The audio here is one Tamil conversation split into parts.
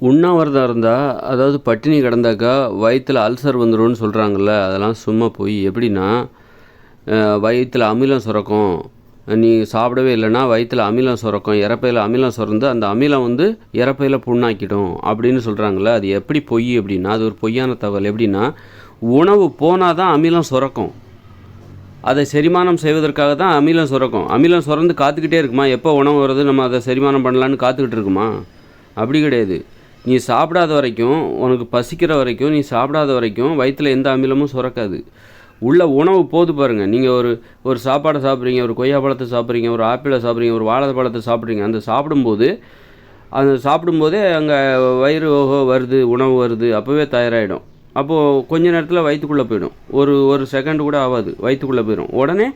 உண்ணாவிரதம் இருந்தால், அதாவது பட்டினி கிடந்தாக்கா வயித்துல அல்சர் வந்துரும்னு சொல்கிறாங்கல்ல, அதெல்லாம் சும்மா பொய். எப்படின்னா, வயித்துல அமிலம் சுரக்கும். நீ சாப்பிடவே இல்லைன்னா வயித்துல அமிலம் சுரக்கும். இரைப்பையில் அமிலம் சுரந்து அந்த அமிலம் வந்து இரைப்பையில் புண்ணாக்கிடும் அப்படின்னு சொல்கிறாங்கல்ல. அது எப்படி பொய் அப்படின்னா, அது ஒரு பொய்யான தகவல். எப்படின்னா, உணவு போனால் தான் அமிலம் சுரக்கும். அதை செரிமானம் செய்வதற்காக தான் அமிலம் சுரக்கும். அமிலம் சுரந்து காத்துக்கிட்டே இருக்குமா? எப்போ உணவு வருது நம்ம அதை செரிமானம் பண்ணலான்னு காத்துக்கிட்டு இருக்குமா? அப்படி கிடையாது. நீ சாப்பிடாத வரைக்கும், உனக்கு பசிக்கிற வரைக்கும், நீ சாப்பிடாத வரைக்கும் வயிற்றில் எந்த அமிலமும் சுரக்காது. உள்ள உணவு போது பாருங்கள். நீங்கள் ஒரு சாப்பாடை சாப்பிட்றீங்க, ஒரு கொய்யா பழத்தை சாப்பிட்றீங்க, ஒரு ஆப்பிளை சாப்பிட்றீங்க, ஒரு வாழைப்பழத்தை சாப்பிட்றீங்க. அந்த சாப்பிடும்போதே அங்கே வயிறு ஓஹோ வருது, உணவு வருது, அப்போவே தயாராகிடும். அப்போது கொஞ்ச நேரத்தில் வயிற்றுக்குள்ளே போயிடும். ஒரு செகண்ட் கூட ஆகாது, வயிற்றுக்குள்ளே போயிடும். உடனே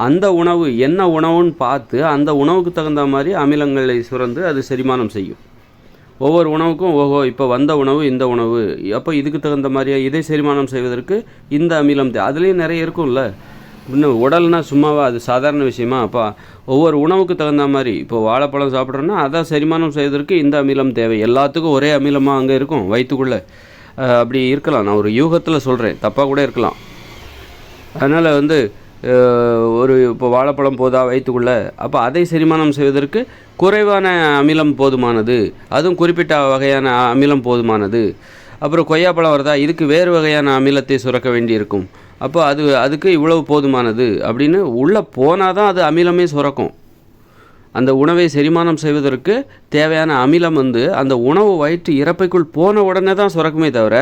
அந்த உணவு என்ன உணவுன்னு பார்த்து அந்த உணவுக்கு தகுந்த மாதிரி அமிலங்களை சுரந்து அது செரிமானம் செய்யும். ஒவ்வொரு உணவுக்கும் ஓஹோ இப்போ வந்த உணவு இந்த உணவு, அப்போ இதுக்கு தகுந்த மாதிரியா இதை செரிமானம் செய்வதற்கு இந்த அமிலம் அதுலேயும் நிறைய இருக்கும்ல. இன்னும் உடல்னால் சும்மாவா அது சாதாரண விஷயமா? அப்போ ஒவ்வொரு உணவுக்கு தகுந்த மாதிரி, இப்போ வாழைப்பழம் சாப்பிட்றோன்னா அதை செரிமானம் செய்வதற்கு இந்த அமிலம் தேவை. எல்லாத்துக்கும் ஒரே அமிலமாக அங்கே இருக்கும் வயிற்றுக்குள்ளே. அப்படி இருக்கலாம், நான் ஒரு யூகத்தில் சொல்கிறேன், தப்பாக கூட இருக்கலாம். அதனால் இப்போ வாழைப்பழம் போதா வயிற்றுக்குள்ளே, அப்போ அதை செரிமானம் செய்வதற்கு குறைவான அமிலம் போதுமானது, அதுவும் குறிப்பிட்ட வகையான அமிலம் போதுமானது. அப்புறம் கொய்யாப்பழம் வருதா, இதுக்கு வேறு வகையான அமிலத்தை சுரக்க வேண்டியிருக்கும், அப்போ அதுக்கு இவ்வளவு போதுமானது அப்படின்னு உள்ளே போனால் தான் அது அமிலமே சுரக்கும். அந்த உணவை செரிமானம் செய்வதற்கு தேவையான அமிலம் அந்த உணவு வயிற்று இரைப்பைக்குள் போன உடனே தான் சுரக்குமே தவிர,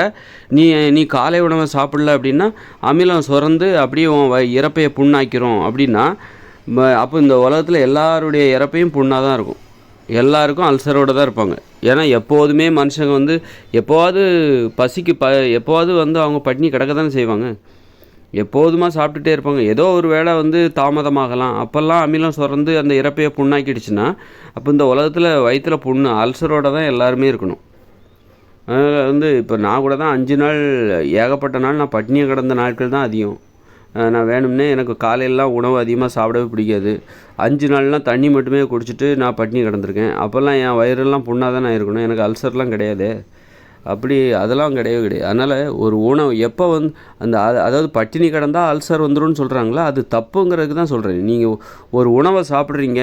நீ காலை உணவை சாப்பிடல அப்படின்னா அமிலம் சுரந்து அப்படியே இரைப்பையை புண்ணாக்கிறோம் அப்படின்னா, அப்போ இந்த உலகத்தில் எல்லாருடைய இரைப்பையும் புண்ணாக தான் இருக்கும். எல்லாருக்கும் அல்சரோடு தான் இருப்பாங்க. ஏன்னா எப்போதுமே மனுஷங்க எப்போவாது பசிக்கு எப்போவாது அவங்க பட்டினி கிடக்க தானே செய்வாங்க. எப்போதுமா சாப்பிட்டுட்டே இருப்பாங்க. ஏதோ ஒரு வேளை தாமதமாகலாம், அப்போல்லாம் அமிலம் சுரந்து அந்த இரைப்பையை புண்ணாக்கிடுச்சுன்னா, அப்போ இந்த உலகத்தில் வயிற்றில் புண்ணு அல்சரோடு தான் எல்லாருமே இருக்கணும். அதனால் இப்போ நான் கூட தான் 5 நாள் ஏகப்பட்ட நாள் நான் பட்டினியை கிடந்த நாட்கள் தான் அதிகம். நான் வேணும்னே எனக்கு காலையிலலாம் உணவு அதிகமாக சாப்பிடவே பிடிக்காது. 5 நாள்லாம் தண்ணி மட்டுமே குடிச்சிட்டு நான் பட்டினி கிடந்திருக்கேன். அப்போல்லாம் என் வயிறெல்லாம் புண்ணாக தான் நான் இருக்கணும், எனக்கு அல்சர்லாம் கிடையாது. அதெல்லாம் கிடையவே கிடையாது. அதனால் ஒரு உணவு எப்போ அதாவது பட்டினி கிடந்தால் அல்சர் வந்துடும்னு சொல்கிறாங்களா, அது தப்புங்கிறதுக்கு தான் சொல்கிறேன். நீங்கள் ஒரு உணவை சாப்பிட்றீங்க,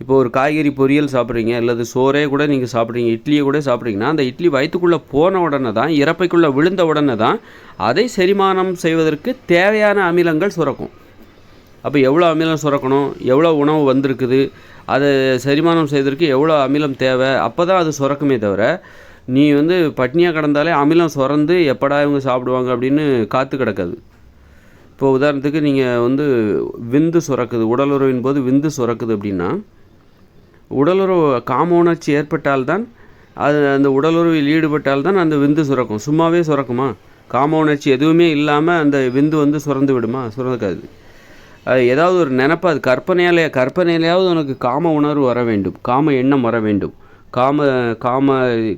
இப்போ ஒரு காய்கறி பொரியல் சாப்பிட்றீங்க, அல்லது சோறே கூட நீங்கள் சாப்பிட்றீங்க, இட்லியை கூட சாப்பிட்றீங்கன்னா, அந்த இட்லி வயிற்றுக்குள்ளே போன உடனே தான், இரைப்பைக்குள்ளே விழுந்த உடனே தான் அதை செரிமானம் செய்வதற்கு தேவையான அமிலங்கள் சுரக்கும். அப்போ எவ்வளோ அமிலம் சுரக்கணும், எவ்வளோ உணவு வந்திருக்குது, அதை செரிமானம் செய்வதற்கு எவ்வளோ அமிலம் தேவை, அப்போ தான் அது சுரக்குமே தவிர, நீ பட்னியாக கிடந்தாலே அமிலம் சுரந்து எப்படா இவங்க சாப்பிடுவாங்க அப்படின்னு காத்து கிடக்காது. இப்போ உதாரணத்துக்கு நீங்கள் விந்து சுரக்குது, உடலுறவின் போது விந்து சுரக்குது அப்படின்னா, உடலுறவு காம உணர்ச்சி ஏற்பட்டால்தான், அந்த உடலுறவில் ஈடுபட்டால்தான் அந்த விந்து சுரக்கும். சும்மாவே சுரக்குமா? காம உணர்ச்சி எதுவுமே இல்லாமல் அந்த விந்து சுரந்து விடுமா? சுரக்காது. ஏதாவது ஒரு நினப்பு, அது கற்பனையிலேயாவது உனக்கு காம உணர்வு வர வேண்டும், காம எண்ணம் வர வேண்டும்.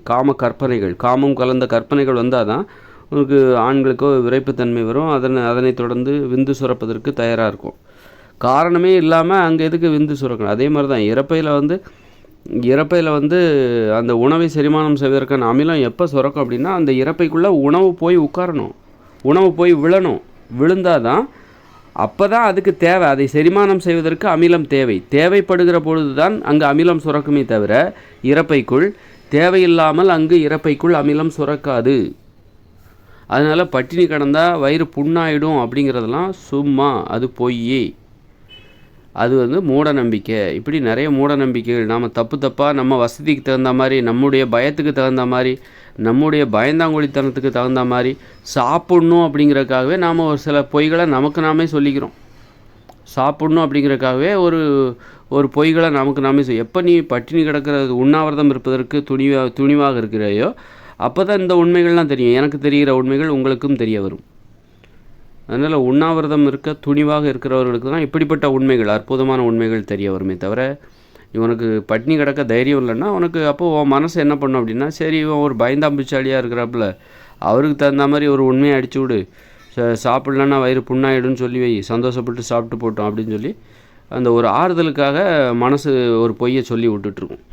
காம கற்பனைகள், காமம் கலந்த கற்பனைகள் வந்தால் தான் உனக்கு ஆண்களுக்கோ விரைப்புத்தன்மை வரும். அதனை தொடர்ந்து விந்து சுரப்பதற்கு தயாராக இருக்கும். காரணமே இல்லாமல் அங்கே எதுக்கு விந்து சுரக்கணும்? அதே மாதிரி தான் இரைப்பையில் அந்த உணவை செரிமானம் செய்வதற்கான அமிலம் எப்போ சுரக்கும் அப்படின்னா, அந்த இரைப்பைக்குள்ளே உணவு போய் உட்காரணும், உணவு போய் விழுந்தால் தான், அப்போ தான் அதுக்கு தேவை. அதை செரிமானம் செய்வதற்கு அமிலம் தேவைப்படுகிற பொழுது தான் அங்கு அமிலம் சுரக்குமே தவிர, இரைப்பைக்குள் தேவையில்லாமல் அங்கு இரைப்பைக்குள் அமிலம் சுரக்காது. அதனால் பட்டினி கிடந்தால் வயிறு புண்ணாயிடும் அப்படிங்கிறதெல்லாம் சும்மா, அது பொய். அது மூட நம்பிக்கை. இப்படி நிறைய மூட நம்பிக்கைகள். நாம் தப்பாக நம்ம வசதிக்கு தகுந்த மாதிரி, நம்முடைய பயத்துக்கு தகுந்த மாதிரி, நம்முடைய பயந்தாங்குழித்தனத்துக்கு தகுந்த மாதிரி சாப்பிட்ணும் அப்படிங்கிறதுக்காகவே நாம் ஒரு சில பொய்களை நமக்கு நாமே சொல்லிக்கிறோம். சாப்பிட்ணும் அப்படிங்கிறதுக்காகவே ஒரு பொய்களை நமக்கு நாமே எப்போ நீ பட்டினி கிடக்கிறது, உண்ணாவிரதம் இருப்பதற்கு துணிவாக இருக்கிறையோ, அப்போ தான் இந்த உண்மைகள்லாம் தெரியும். எனக்கு தெரிகிற உண்மைகள் உங்களுக்கும் தெரிய வரும். அதனால் உண்ணாவிரதம் இருக்க துணிவாக இருக்கிறவர்களுக்கு தான் இப்படிப்பட்ட உண்மைகள், அற்புதமான உண்மைகள் தெரிய வருமே தவிர, இவனுக்கு பட்டினி கிடக்க தைரியம் இல்லைன்னா உனக்கு அப்போது உன் மனசு என்ன பண்ணும் அப்படின்னா, சரி இவன் ஒரு பயந்தாம்பிச்சாலியாக இருக்கிறாப்புல, அவருக்கு தகுந்த மாதிரி ஒரு உண்மையை அடிச்சு விடு, சாப்பிட்லன்னா வயிறு புண்ணாயிடுன்னு சொல்லி வை, சந்தோஷப்பட்டு சாப்பிட்டு போட்டோம் அப்படின்னு சொல்லி அந்த ஒரு ஆறுதலுக்காக மனசு ஒரு பொய்யை சொல்லி விட்டுட்ருக்கும்.